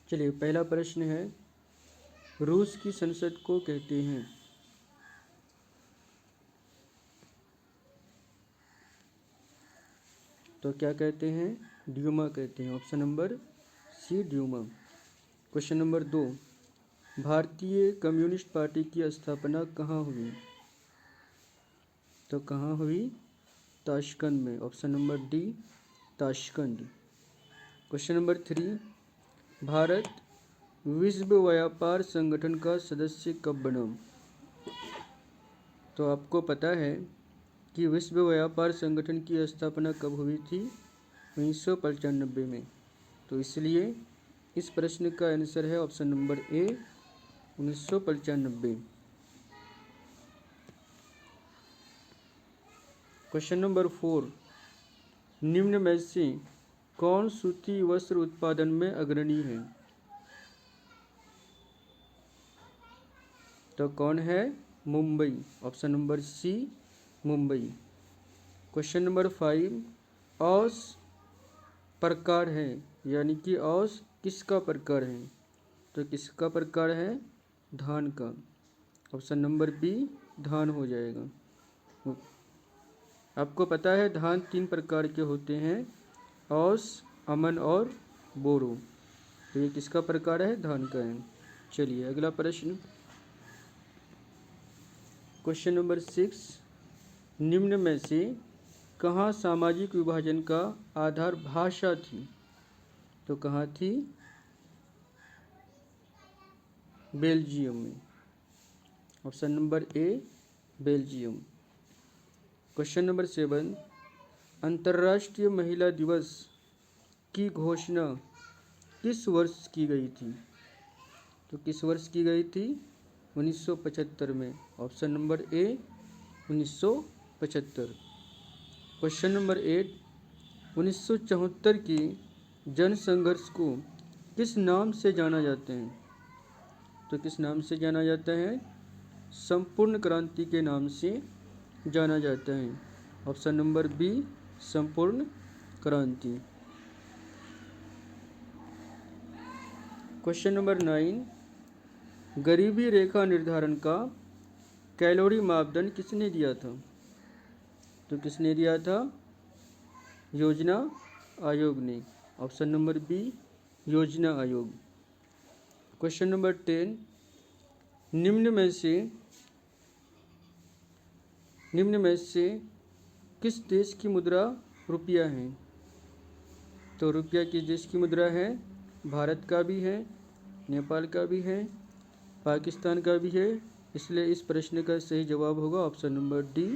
चलिए, पहला प्रश्न है, रूस की संसद को कहते हैं? तो क्या कहते हैं? ड्यूमा कहते हैं। Option number C, Duma. Question number 2, भारतीय कम्युनिस्ट पार्टी की स्थापना कहाँ हुई? तो कहाँ हुई? ताशकंद में। Option number D, Tashkent. Question number 3, Bharat विश्व व्यापार संगठन का सदस्य कब बना? तो आपको पता है कि विश्व व्यापार संगठन की स्थापना कब हुई थी? 1995 में। तो इसलिए इस प्रश्न का आंसर है option number A, 1995। Question number 4, निम्न में से कौन सूती वस्त्र उत्पादन में अग्रणी है? तो कौन है? Mumbai. Option number C, Mumbai. Question number 5, औस प्रकार है, यानी कि औस किसका प्रकार है? तो किसका प्रकार है? धान का। ऑप्शन नंबर बी, धान हो जाएगा। आपको पता है धान 3 प्रकार के होते हैं, औस, अमन और बोरो। तो ये किसका प्रकार है? धान का है। चलिए, अगला प्रश्न, क्वेश्चन नंबर 6, निम्न में से कहाँ सामाजिक विभाजन का आधार भाषा थी? तो कहाँ थी? बेल्जियम में। Option number A, Belgium. Question number 7, अंतर्राष्ट्रीय महिला दिवस की घोषणा किस वर्ष की गई थी? तो किस वर्ष की गई थी? 1975 में। Option number A, 1975। Question number 8, 1974 की जनसंघर्ष को किस नाम से जाना जाते हैं? तो किस नाम से जाना जाता है? संपूर्ण क्रांति के नाम से जाना जाता है। ऑप्शन नंबर बी, संपूर्ण क्रांति। क्वेश्चन नंबर 9, गरीबी रेखा निर्धारण का कैलोरी मापदंड किसने दिया था? तो किसने दिया था? योजना आयोग ने। ऑप्शन नंबर बी, योजना आयोग। क्वेश्चन नंबर 10, निम्न में से किस देश की मुद्रा रुपया है? तो रुपया किस देश की मुद्रा है? भारत का भी है, नेपाल का भी है, पाकिस्तान का भी है। इसलिए इस प्रश्न का सही जवाब होगा ऑप्शन नंबर डी,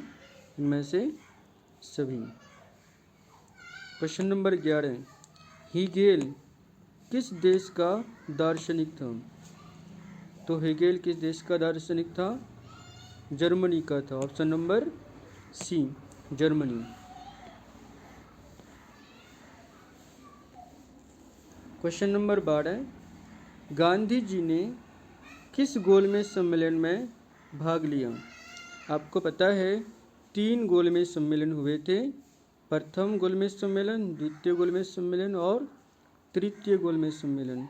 इनमें से सभी। क्वेश्चन नंबर 11, हेगेल किस देश का दार्शनिक था? तो हेगेल किस देश का दार्शनिक था? जर्मनी का था। Option number C, Germany. Question number 12, Gandhi ji ने किस गोलमेज सम्मेलन में भाग लिया? आपको पता है 3 गोलमेज सम्मेलन हुए थे, प्रथम गोलमेज सम्मेलन, द्वितीय गोलमेज सम्मेलन और तृतीय गोलमेज सम्मेलन।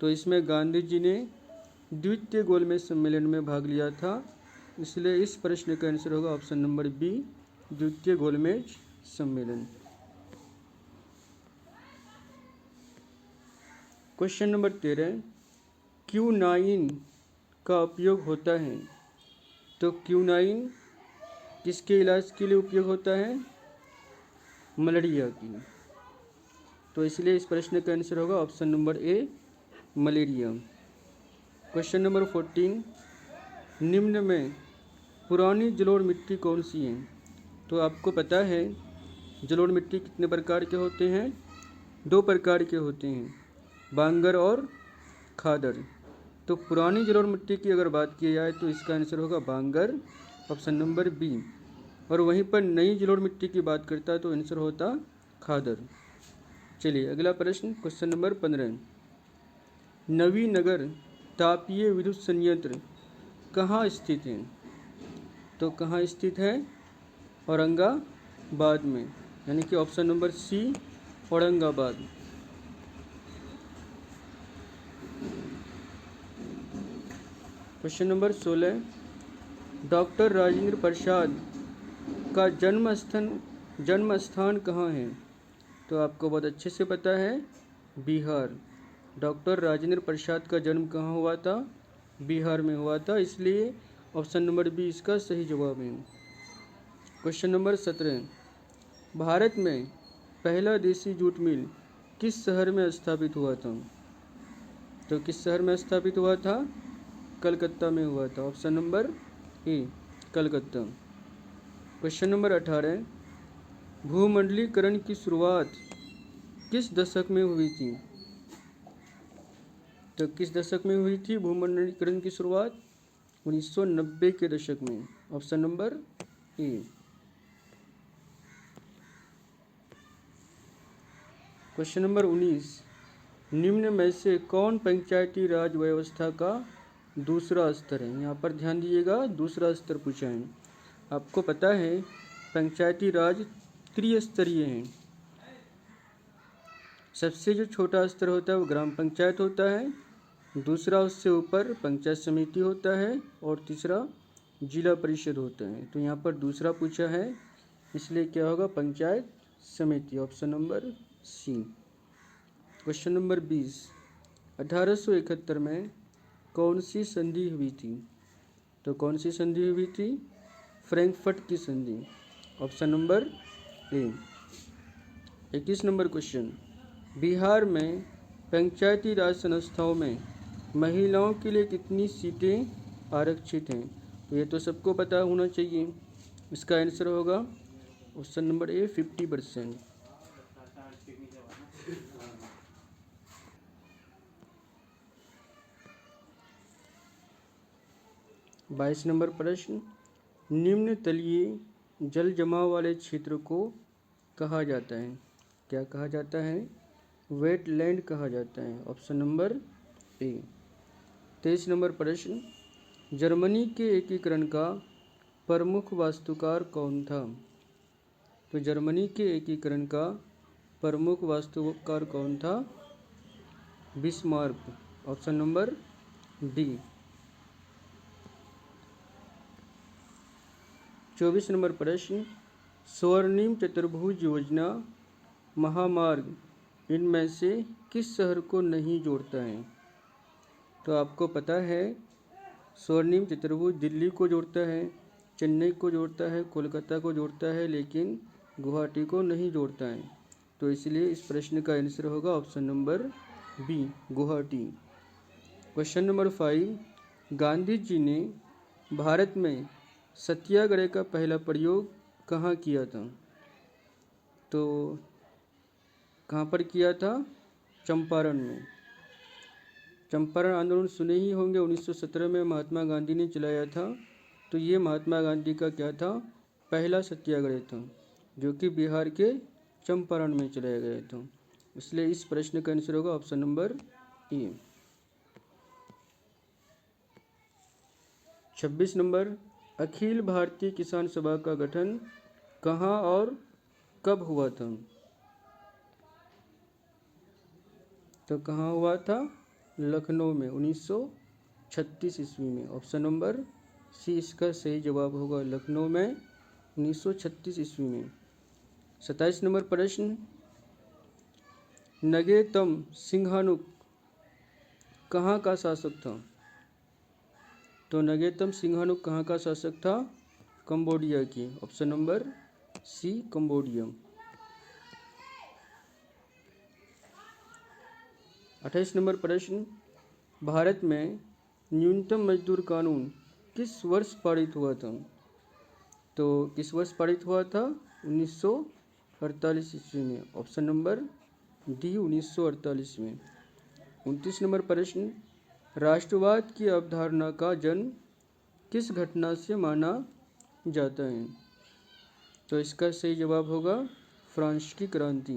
तो इसमें गांधी जी ने द्वितीय गोलमेज सम्मेलन में भाग लिया था, इसलिए इस प्रश्न का आंसर होगा ऑप्शन नंबर बी, द्वितीय गोलमेज सम्मेलन। क्वेश्चन नंबर 13, क्यूनाइन का उपयोग होता है? तो क्यूनाइन किसके इलाज के लिए उपयोग होता है? मलेरिया की। तो इसलिए इस प्रश्न का आंसर होगा option number A, malaria. Question number 14, निम्न में पुरानी जलोढ़ मिट्टी कौन सी है? तो आपको पता है जलोढ़ मिट्टी कितने प्रकार के होते हैं? 2 प्रकार के होते हैं, बांगर और खादर। तो पुरानी जलोढ़ मिट्टी की अगर बात की जाए तो इसका आंसर होगा बांगर, ऑप्शन नंबर बी। और वहीं पर नई जलोढ़ मिट्टी की बात करता है तो आंसर होता खादर। चलिए, अगला प्रश्न, क्वेश्चन नंबर 15, नवीनगर तापीय विद्युत संयंत्र कहाँ स्थित है? तो कहाँ स्थित है? औरंगाबाद में, यानी कि option number C, Aurangabad. Question number 16, doctor Rajendra Prasad का जन्म स्थान कहाँ है? तो आपको बहुत अच्छे से पता है, बिहार। डॉक्टर राजेंद्र प्रसाद का जन्म कहाँ हुआ था? बिहार में हुआ था, इसलिए ऑप्शन नंबर बी इसका सही जवाब है। क्वेश्चन नंबर 17, भारत में पहला देसी जूट मिल किस शहर में स्थापित हुआ था? तो किस शहर में स्थापित हुआ था? कलकत्ता में हुआ था। Option number A, Calcutta. Question number 18, भूमंडलीकरण की शुरुआत किस दशक में हुई थी? तो किस दशक में हुई थी भूमंडलीकरण की शुरुआत? 1990 के दशक में। Option number A. Question number 19, निम्न में से कौन पंचायती राज व्यवस्था का दूसरा स्तर है? यहाँ पर ध्यान दीजिएगा, दूसरा स्तर पूछा है। आपको पता है पंचायती राज त्रिस्तरीय है। सबसे जो छोटा स्तर होता है वो ग्राम पंचायत होता है, दूसरा उससे ऊपर पंचायत समिति होता है, और तीसरा जिला परिषद होता है। तो यहाँ पर दूसरा पूछा है, इसलिए क्या होगा? पंचायत समिति। Option number C. Question number 20, 1871 में कौन सी संधि हुई थी? तो कौन सी संधि हुई थी? फ्रैंकफर्ट की संधि। Option number A. 21 number question, Bihar में पंचायती राज संस्थाओं में महिलाओं के लिए कितनी सीटें आरक्षित हैं? तो ये तो सबको पता होना चाहिए। इसका आंसर होगा ऑप्शन नंबर ए, 50%। 22 नंबर प्रश्न, निम्न तलीय जल जमाव वाले क्षेत्र को कहा जाता है? क्या कहा जाता है? वेटलैंड कहा जाता है। Option number A. 23 नंबर प्रश्न, जर्मनी के एकीकरण का प्रमुख वास्तुकार कौन था? तो जर्मनी के एकीकरण का प्रमुख वास्तुकार कौन था? Bismarck. Option number D. 24 number प्रश्न, स्वर्णिम चतुर्भुज योजना महामार्ग इनमें से किस शहर को नहीं जोड़ता है? तो आपको पता है स्वर्णिम चतुर्भुज दिल्ली को जोड़ता है, चेन्नई को जोड़ता है, कोलकाता को जोड़ता है, लेकिन गुवाहाटी को नहीं जोड़ता है। तो इसलिए इस प्रश्न का आंसर होगा option number B, Guwahati. Question number 5, Gandhi ji ने भारत में सत्याग्रह का पहला प्रयोग कहाँ किया था? तो कहाँ पर किया था? चंपारण में। चंपारण आंदोलन सुने ही होंगे, 1917 में महात्मा गांधी ने चलाया था। तो ये महात्मा गांधी का क्या था? पहला सत्याग्रह था, जो कि बिहार के चंपारण में चलाया गया था। इसलिए इस प्रश्न का आंसर होगा option number A. 26 number, Akhil Bharatiya किसान सभा का गठन कहाँ और कब हुआ था? तो कहाँ हुआ था? लखनऊ में 1936 ईस्वी में। ऑप्शन नंबर सी इसका सही जवाब होगा, लखनऊ में 1936 ईस्वी में। 27 नंबर प्रश्न, नगेतम सिंघानुक कहाँ का शासक था? तो नगेतम सिंघानुक कहाँ का शासक था? कंबोडिया की। Option number C, Cambodia. 28 नंबर प्रश्न, भारत में न्यूनतम मजदूर कानून किस वर्ष पारित हुआ था? तो किस वर्ष पारित हुआ था? 1948 ईस्वी में। ऑप्शन नंबर डी, 1948 में। 29 नंबर प्रश्न, राष्ट्रवाद की अवधारणा का जन्म किस घटना से माना जाता है? तो इसका सही जवाब होगा फ्रांस की क्रांति।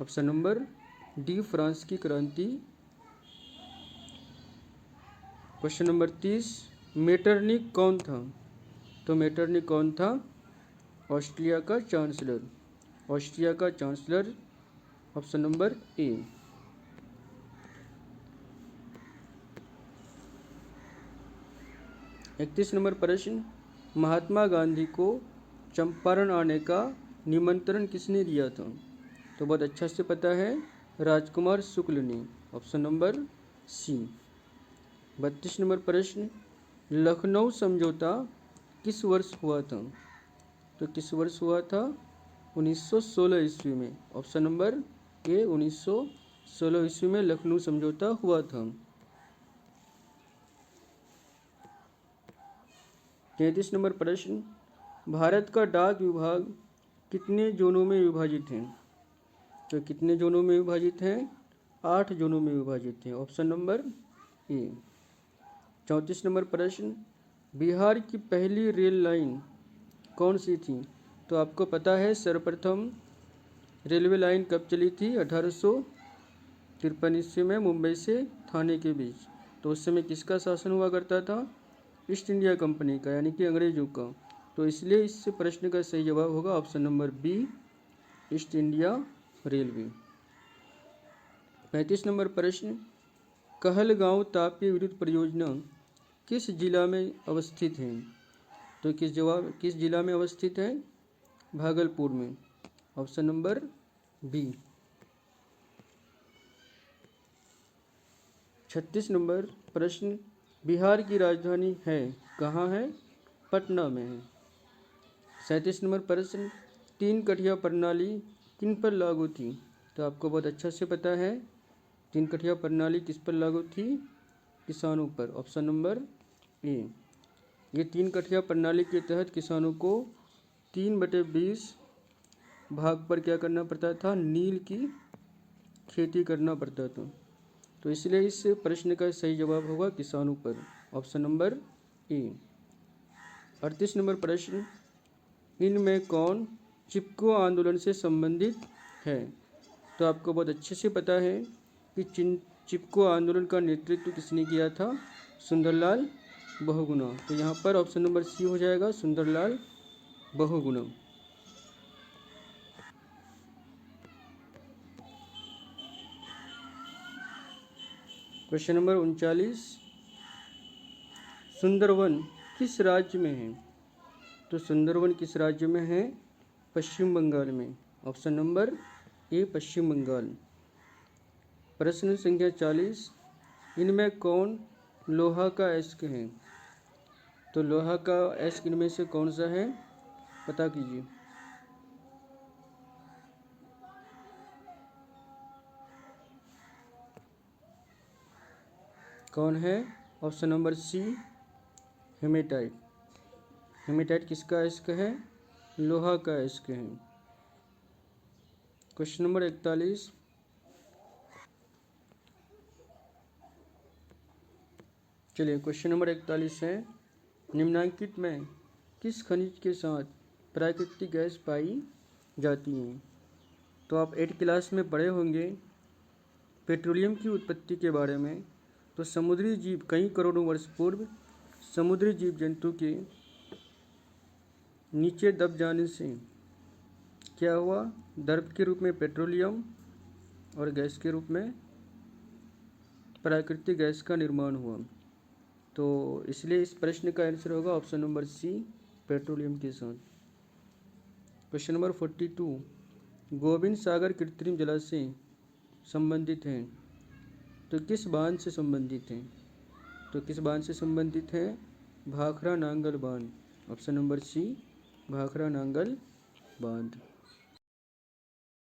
ऑप्शन नंबर डी, फ्रांस की क्रांति। क्वेश्चन नंबर 30, मेटरनिक कौन था? तो मेटरनिक कौन था? ऑस्ट्रिया का चांसलर। ऑस्ट्रिया का chancellor. Option number A. 31 number प्रश्न, महात्मा गांधी को चंपारण आने का निमंत्रण किसने दिया था? तो बहुत अच्छा से पता है, राजकुमार शुक्ल ने। ऑप्शन नंबर सी। 32 नंबर प्रश्न, लखनऊ समझौता किस वर्ष हुआ था? तो किस वर्ष हुआ था? 1916 ईस्वी में। ऑप्शन नंबर ए 1916 ईस्वी में लखनऊ समझौता हुआ था। 33 नंबर प्रश्न, भारत का डाक विभाग कितने जोनों में विभाजित है? तो कितने जोनों में विभाजित है? 8 जोनों में विभाजित है। Option number A. 34 नंबर प्रश्न, बिहार की पहली रेल लाइन कौन सी थी? तो आपको पता है सर्वप्रथम रेलवे लाइन कब चली थी? 1853 ईस्वी में मुंबई से थाने के बीच। तो उस समय किसका शासन हुआ करता था? ईस्ट इंडिया कंपनी का, यानी कि अंग्रेजों का। तो इसलिए इस प्रश्न का सही जवाब होगा option number B, East India Railway. 35 नंबर प्रश्न, कहलगांव तापीय विद्युत परियोजना किस जिला में अवस्थित है? तो किस जिला में अवस्थित है? भागलपुर में। Option number B. 36 नंबर प्रश्न, बिहार की राजधानी है कहाँ है? पटना में है। 37 नंबर प्रश्न, 3 कठिया प्रणाली किन पर लागू थी? तो आपको बहुत अच्छा से पता है 3 कठिया प्रणाली किस पर लागू थी? किसानों पर। Option number A. ये 3 कठिया प्रणाली के तहत किसानों को 3/20 भाग पर क्या करना पड़ता था? नील की खेती करना पड़ता था। तो इसलिए इस प्रश्न का सही जवाब होगा किसानों पर। Option number A. 38 नंबर प्रश्न, इनमें कौन चिपको आंदोलन से संबंधित है? तो आपको बहुत अच्छे से पता है कि चिपको आंदोलन का नेतृत्व किसने किया था? सुंदरलाल बहुगुणा। तो यहाँ पर ऑप्शन नंबर सी हो जाएगा, सुंदरलाल बहुगुणा। क्वेश्चन नंबर 39, सुंदरवन किस राज्य में है? तो सुंदरवन किस राज्य में है? पश्चिम बंगाल में। ऑप्शन नंबर ए, पश्चिम बंगाल। प्रश्न संख्या 40, इनमें कौन लोहा का अयस्क है? तो लोहा का अयस्क इनमें से कौन सा है? पता कीजिए। कौन है? Option number C, haematite. Haematite किसका अयस्क है? लोहा का अयस्क है। क्वेश्चन नंबर 41, चलिए क्वेश्चन नंबर 41 है, निम्नलिखित में किस खनिज के साथ प्राकृतिक गैस पाई जाती है? तो आप 8th क्लास में पढ़े होंगे पेट्रोलियम की उत्पत्ति के बारे में। तो समुद्री जीव कई करोड़ों वर्ष पूर्व समुद्री जीव जंतु के नीचे दब जाने से क्या हुआ? द्रव के रूप में पेट्रोलियम और गैस के रूप में प्राकृतिक गैस का निर्माण हुआ। तो इसलिए इस प्रश्न का आंसर होगा ऑप्शन नंबर सी, पेट्रोलियम के साथ। क्वेश्चन नंबर 42, गोविंद सागर कृत्रिम जलाशय संबंधित हैं तो किस बांध से संबंधित हैं? तो किस बांध से संबंधित है? भाखड़ा नांगल बांध। Option number C, Bhakra Nangal बांध।